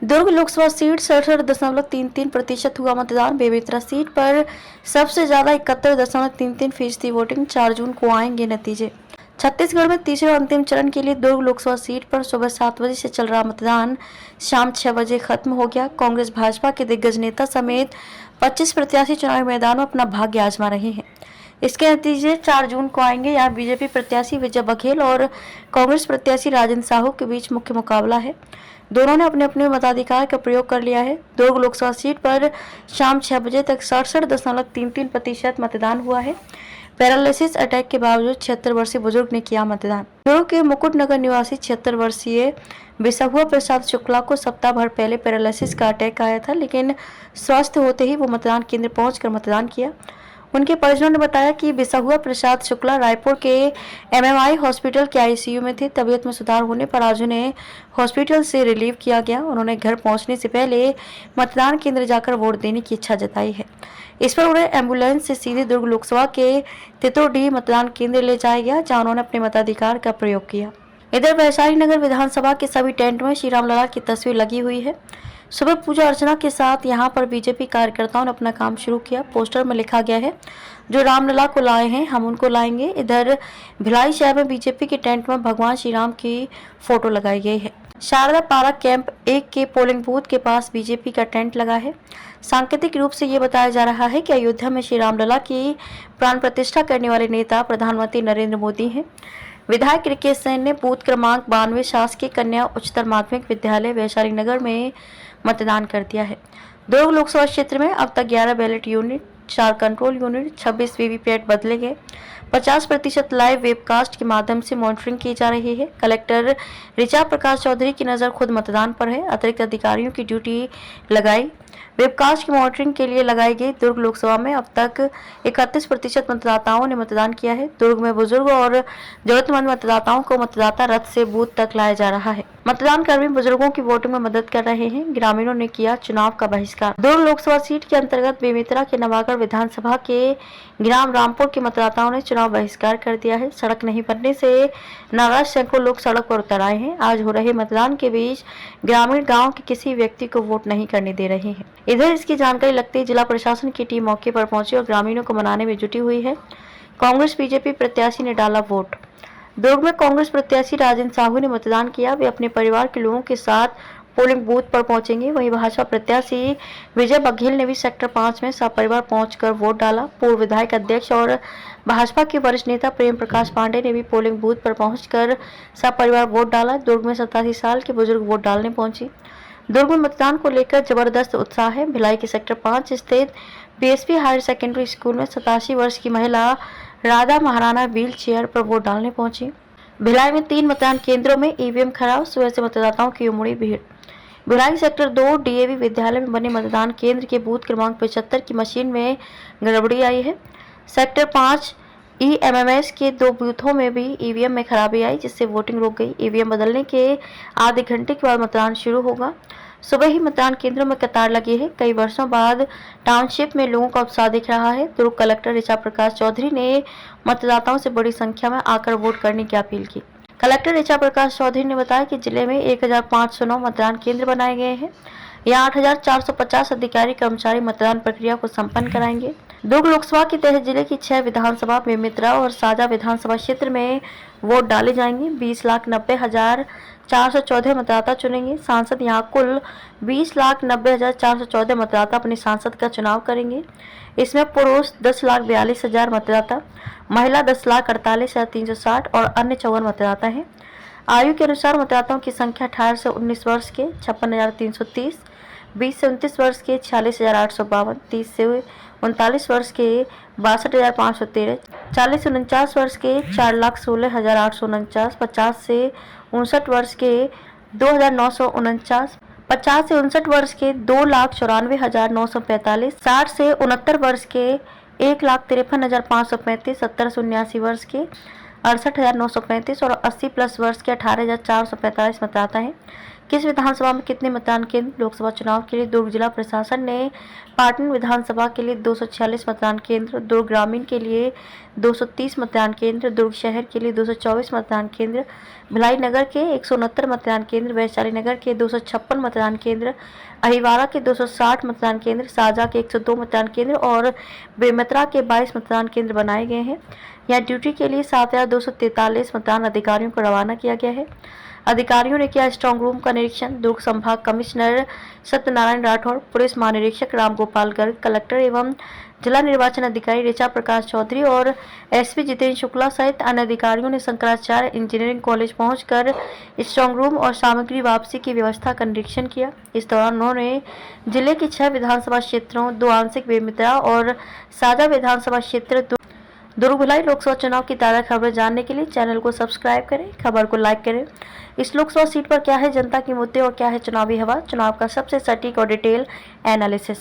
Durg Lok Sabha seat 67.33% हुआ मतदान। Bemetara seat पर सबसे ज्यादा 71.33% वोटिंग। 4 जून को आएंगे नतीजे। छत्तीसगढ़ में तीसरे और अंतिम चरण के लिए दुर्ग लोकसभा सीट पर सुबह 7 बजे से चल रहा मतदान शाम 6 बजे खत्म हो गया। कांग्रेस भाजपा के दिग्गज नेता समेत 25 प्रत्याशी चुनावी मैदान में अपना भाग्य आजमा रहे हैं। इसके नतीजे 4 जून को आएंगे। यहाँ बीजेपी प्रत्याशी विजय बघेल और कांग्रेस प्रत्याशी राजेंद्र साहू के बीच मुख्य मुकाबला है। दोनों ने अपने अपने मताधिकार का प्रयोग कर लिया है। दुर्ग लोकसभा सीट पर शाम 6 बजे तक 67.33% मतदान हुआ है। पैरालिसिस अटैक के बावजूद 76 वर्षीय बुजुर्ग ने किया मतदान। दुर्ग के मुकुटनगर निवासी 76 वर्षीय बिसहुआ प्रसाद शुक्ला को सप्ताह भर पहले पैरालिसिस का अटैक आया था, लेकिन स्वस्थ होते ही वो मतदान केंद्र पहुंचकर मतदान किया। उनके परिजनों ने बताया कि बिसहुआ प्रसाद शुक्ला रायपुर के एमएमआई हॉस्पिटल के आईसीयू में थे। तबीयत में सुधार होने पर आज उन्हें हॉस्पिटल से रिलीव किया गया। उन्होंने घर पहुंचने से पहले मतदान केंद्र जाकर वोट देने की इच्छा जताई है। इस पर उन्हें एम्बुलेंस से सीधे दुर्ग लोकसभा के तितोडी मतदान केंद्र ले जाया गया, जहां उन्होंने अपने मताधिकार का प्रयोग किया। इधर वैशाली नगर विधानसभा के सभी टेंट में श्री राम लला की तस्वीर लगी हुई है। सुबह पूजा अर्चना के साथ यहां पर बीजेपी कार्यकर्ताओं ने अपना काम शुरू किया। पोस्टर में लिखा गया है, जो रामलला को लाए हैं हम उनको लाएंगे। इधर भिलाई शहर में बीजेपी के टेंट में भगवान श्री राम की फोटो लगाई गई है। शारदा पारा कैंप 1 के पोलिंग बूथ के पास बीजेपी का टेंट लगा है। सांकेतिक रूप से ये बताया जा रहा है कि अयोध्या में श्री रामलला की प्राण प्रतिष्ठा करने वाले नेता प्रधानमंत्री नरेंद्र मोदी हैं। विधायक रिकेश सेन ने बूथ क्रमांक 92 शासकीय कन्या उच्चतर माध्यमिक विद्यालय वैशाली नगर में मतदान कर दिया है। दुर्ग लोकसभा क्षेत्र में अब तक 11 ballot unit, 4 control unit, 26 VVPAT बदले गए। 50% लाइव वेबकास्ट के माध्यम से मॉनिटरिंग की जा रही है। कलेक्टर ऋचा प्रकाश चौधरी की नजर खुद मतदान पर है। अतिरिक्त अधिकारियों की ड्यूटी लगाई वेबकास्ट की मॉनिटरिंग के लिए लगाई गई। दुर्ग लोकसभा में अब तक 31% मतदाताओं ने मतदान किया है। दुर्ग में बुजुर्ग और जरूरतमंद मतदाताओं को मतदाता रथ से बूथ तक लाया जा रहा है। मतदान कर्मी बुजुर्गों की वोटिंग में मदद कर रहे हैं। ग्रामीणों ने किया चुनाव का बहिष्कार। दुर्ग लोकसभा सीट के अंतर्गत बेमेतरा के नवागढ़ विधानसभा के ग्राम रामपुर के मतदाताओं ने चुनाव बहिष्कार कर दिया है। सड़क नहीं बनने से नाराज सैकड़ों लोग सड़क पर उतर आए हैं। आज हो रहे मतदान के बीच ग्रामीण गाँव के किसी व्यक्ति को वोट नहीं करने दे रहे हैं। इधर इसकी जानकारी लगते ही जिला प्रशासन की टीम मौके पर पहुंची और ग्रामीणों को मनाने में जुटी हुई है। कांग्रेस बीजेपी प्रत्याशी ने डाला वोट। दुर्ग में कांग्रेस प्रत्याशी राजेंद्र साहू ने मतदान किया। वे अपने परिवार के लोगों के साथ पोलिंग बूथ पर पहुंचेंगे। वहीं भाजपा प्रत्याशी विजय बघेल ने भी सेक्टर 5 में सपरिवार पहुंचकर वोट डाला। पूर्व विधायक अध्यक्ष और भाजपा के वरिष्ठ नेता प्रेम प्रकाश पांडे ने भी पोलिंग बूथ पर पहुंचकर सपरिवार वोट डाला। दुर्ग में 87 साल के बुजुर्ग वोट डालने पहुंची। दुर्ग में मतदान को लेकर जबरदस्त उत्साह है। भिलाई के सेक्टर 5 स्थित बीएसपी हायर सेकेंडरी स्कूल में 87 वर्ष की महिला राधा महाराणा व्हील चेयर पर वोट डालने पहुंची। भिलाई में 3 मतदान केंद्रों में ईवीएम खराब, सुबह से मतदाताओं की उमड़ी भीड़। भिलाई सेक्टर 2 डीएवी विद्यालय में बने मतदान केंद्र के बूथ क्रमांक 75 की मशीन में गड़बड़ी आई है। सेक्टर 5 ईएमएमएस के 2 बूथों में भी ईवीएम में खराबी आई, जिससे वोटिंग रुक गई। ईवीएम बदलने के आधे घंटे के बाद मतदान शुरू होगा। सुबह ही मतदान केंद्रों में कतार लगी है। कई वर्षों बाद टाउनशिप में लोगों का उत्साह दिख रहा है। दुर्ग कलेक्टर ऋचा प्रकाश चौधरी ने मतदाताओं से बड़ी संख्या में आकर वोट करने की अपील की। कलेक्टर ऋचा प्रकाश चौधरी ने बताया कि जिले में 1509 मतदान केंद्र बनाए गए हैं। यहाँ 8450 अधिकारी कर्मचारी मतदान प्रक्रिया को संपन्न कराएंगे। दुर्ग लोकसभा के तहत जिले की 6 विधानसभा बेमेतरा और साजा विधानसभा क्षेत्र में वोट डाले जाएंगे। 20,90,414 मतदाता चुनेंगे। सांसद यहाँ कुल 20,90,414 मतदाता अपने सांसद का चुनाव करेंगे। इसमें पुरुष 10,42,000 मतदाता, महिला 10,48,360 और अन्य 54 मतदाता हैं। आयु के अनुसार मतदाताओं की संख्या 18 से 19 वर्ष के 56,330, 20 से 29 वर्ष के 46,852, 30 से 39 वर्ष के 62,513, 40 से 49 वर्ष के 4,16,849, 50 से 59 वर्ष के 2,949, 50 से 59 वर्ष के 2,94,945, 60 से 69 वर्ष के 1,53,535, 70 से 79 वर्ष के 68,935 और 80 प्लस वर्ष के 18,445 मतदाता हैं। किस विधानसभा में कितने मतदान केंद्र? लोकसभा चुनाव के लिए दुर्ग जिला प्रशासन ने पाटन विधानसभा के लिए 246 मतदान केंद्र, दुर्ग ग्रामीण के लिए 230 मतदान केंद्र, दुर्ग शहर के लिए 224 मतदान केंद्र, भिलाई नगर के 169 मतदान केंद्र, वैशाली नगर के 256 मतदान केंद्र, अहिवारा के 260 मतदान केंद्र, साजा के 102 मतदान केंद्र और बेमेतरा के 22 मतदान केंद्र बनाए गए हैं। यहाँ ड्यूटी के लिए 7243 मतदान अधिकारियों को रवाना किया गया है। अधिकारियों ने किया स्ट्रांग रूम का निरीक्षण। दुर्ग संभाग कमिश्नर सत्यनारायण राठौड़, पुलिस महानिरीक्षक रामगोपाल गर्ग, कलेक्टर एवं जिला निर्वाचन अधिकारी ऋचा प्रकाश चौधरी और एसपी जितेंद्र शुक्ला सहित अन्य अधिकारियों ने शंकराचार्य इंजीनियरिंग कॉलेज पहुंचकर स्ट्रांग रूम और सामग्री वापसी की व्यवस्था का निरीक्षण किया। इस दौरान उन्होंने जिले के 6 विधानसभा क्षेत्रों, 2 आंशिक बेमेतरा और साजा विधानसभा क्षेत्र दुर्ग भिलाई लोकसभा चुनाव की ताज़ा खबरें जानने के लिए चैनल को सब्सक्राइब करें, खबर को लाइक करें। इस लोकसभा सीट पर क्या है जनता के मुद्दे और क्या है चुनावी हवा, चुनाव का सबसे सटीक और डिटेल एनालिसिस।